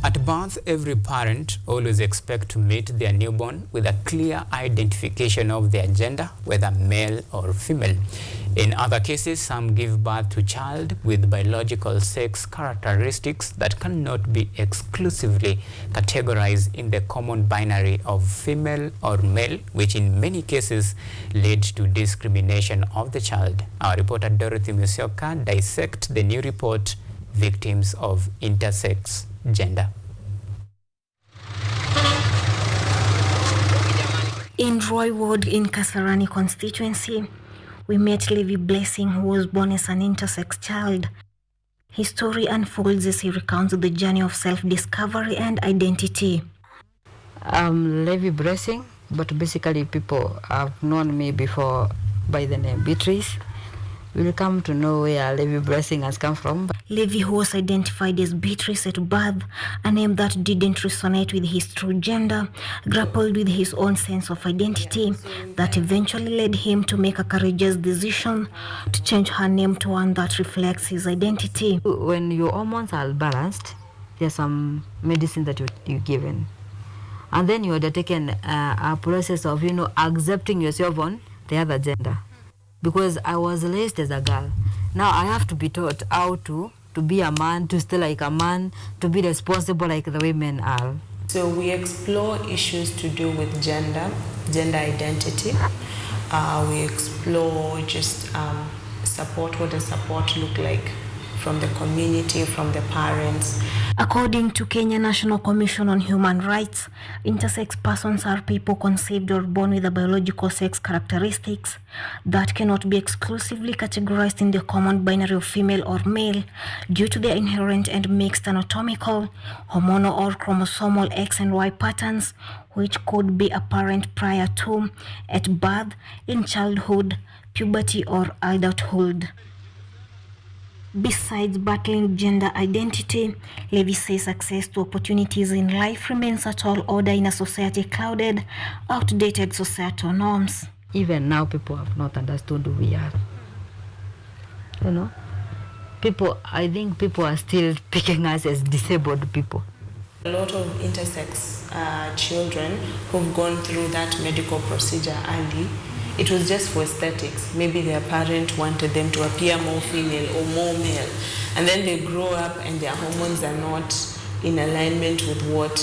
At birth, every parent always expects to meet their newborn with a clear identification of their gender, whether male or female. In other cases, some give birth to a child with biological sex characteristics that cannot be exclusively categorized in the common binary of female or male, which in many cases leads to discrimination of the child. Our reporter Dorothy Musioka dissects the new report, Victims of Intersex Gender. In Roy Ward in Kasarani constituency, we met Levi Blessing, who was born as an intersex child. His story unfolds as he recounts the journey of self-discovery and identity. I'm Levi Blessing, but basically people have known me before by the name Beatrice. We'll come to know where Levi Blessing has come from. Levi, who was identified as Beatrice at birth, a name that didn't resonate with his true gender, grappled with his own sense of identity that eventually led him to make a courageous decision to change her name to one that reflects his identity. When your hormones are balanced, there's some medicine that you're given. And then you undertaken a process of, accepting yourself on the other gender. Because I was raised as a girl. Now I have to be taught how to be a man, to stay like a man, to be responsible like the women are. So we explore issues to do with gender identity. We explore just support, what does support look like from the community, from the parents. According to Kenya National Commission on Human Rights, intersex persons are people conceived or born with a biological sex characteristics that cannot be exclusively categorized in the common binary of female or male due to their inherent and mixed anatomical, hormonal or chromosomal X and Y patterns, which could be apparent prior to, at birth, in childhood, puberty or adulthood. Besides battling gender identity, Levi says access to opportunities in life remains a tall order in a society clouded, outdated societal norms. Even now, people have not understood who we are. I think people are still picking us as disabled people. A lot of intersex children who've gone through that medical procedure early, it was just for aesthetics. Maybe their parent wanted them to appear more female or more male. And then they grow up and their hormones are not in alignment with what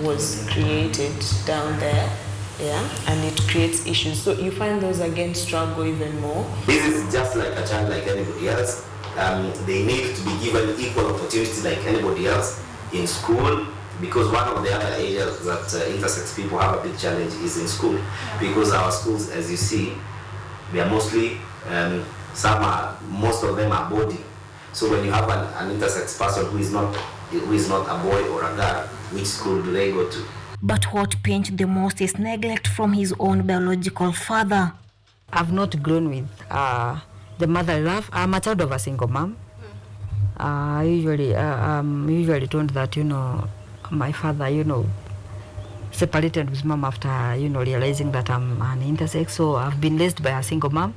was created down there. Yeah, and it creates issues. So you find those again struggle even more. This is just like a child like anybody else. They need to be given equal opportunity like anybody else in school, because one of the other areas that intersex people have a big challenge is in school, because our schools, as you see, they are mostly, most of them are boarding. So when you have an intersex person who is not a boy or a girl, which school do they go to? But what pains the most is neglect from his own biological father. I've not grown with the mother love. I'm a child of a single mom. I usually told that, my father, separated with mom after, realizing that I'm an intersex. So I've been raised by a single mom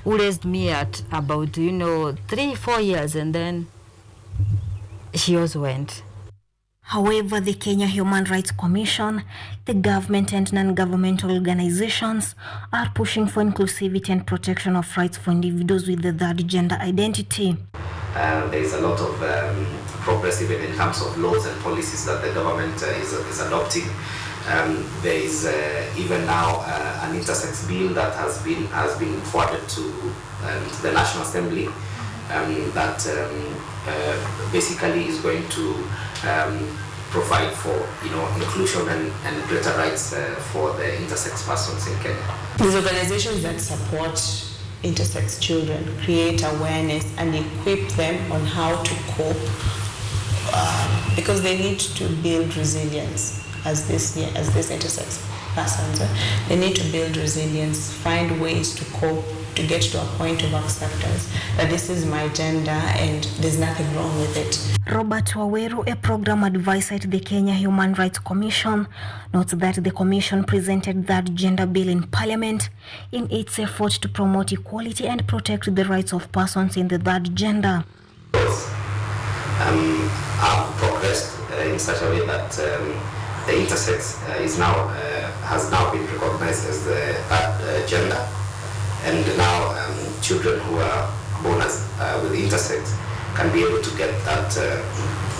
who raised me at about, 3-4 years, and then she also went. However, the Kenya Human Rights Commission, the government and non-governmental organizations are pushing for inclusivity and protection of rights for individuals with the third gender identity. There is a lot of progress even in terms of laws and policies that the government is adopting. There is even now an intersex bill that has been forwarded to the National Assembly that basically is going to provide for inclusion and greater rights for the intersex persons in Kenya. These organizations that support intersex children create awareness and equip them on how to cope, because they need to build resilience as this intersex persons. They need to build resilience, find ways to cope, to get to a point of acceptance that this is my gender and there's nothing wrong with it. Robert Waweru, a program advisor at the Kenya Human Rights Commission, notes that the commission presented that gender bill in Parliament in its effort to promote equality and protect the rights of persons in the third gender. have progressed in such a way that the intersex has now been recognized as the third gender, and now children who are born as with intersex can be able to get that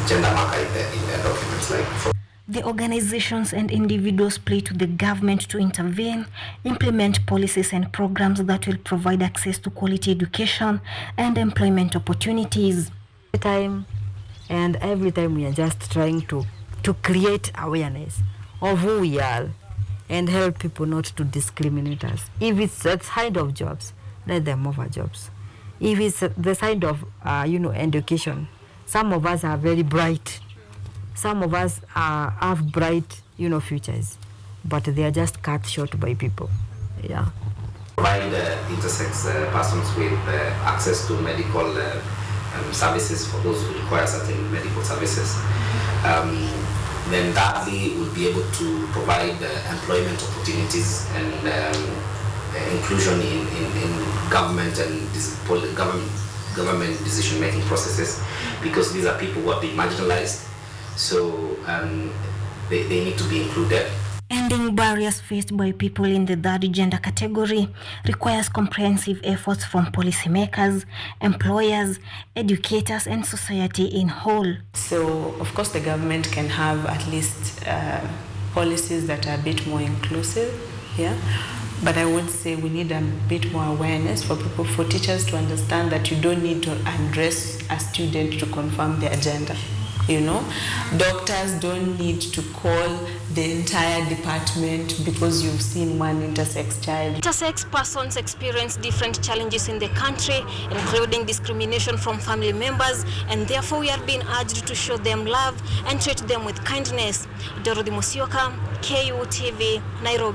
gender marker in their documents. The organizations and individuals plea to the government to intervene, implement policies and programs that will provide access to quality education and employment opportunities. Every time we are just trying to create awareness of who we are and help people not to discriminate us. If it's that side of jobs, let them offer jobs. If it's the side of education, some of us are very bright. Some of us have bright futures, but they are just cut short by people. Yeah. Provide intersex persons with access to medical services for those who require certain medical services. Then thirdly, we'll be able to provide employment opportunities and inclusion in government and government decision-making processes, because these are people who have been marginalized, so they need to be included. Ending barriers faced by people in the third gender category requires comprehensive efforts from policymakers, employers, educators, and society in whole. So, of course, the government can have at least policies that are a bit more inclusive, yeah. But I would say we need a bit more awareness for people, for teachers to understand that you don't need to address a student to confirm their gender. Doctors don't need to call the entire department because you've seen one intersex child. Intersex persons experience different challenges in the country, including discrimination from family members, and therefore we are being urged to show them love and treat them with kindness. Dorothy Musioka, KUTV, Nairobi.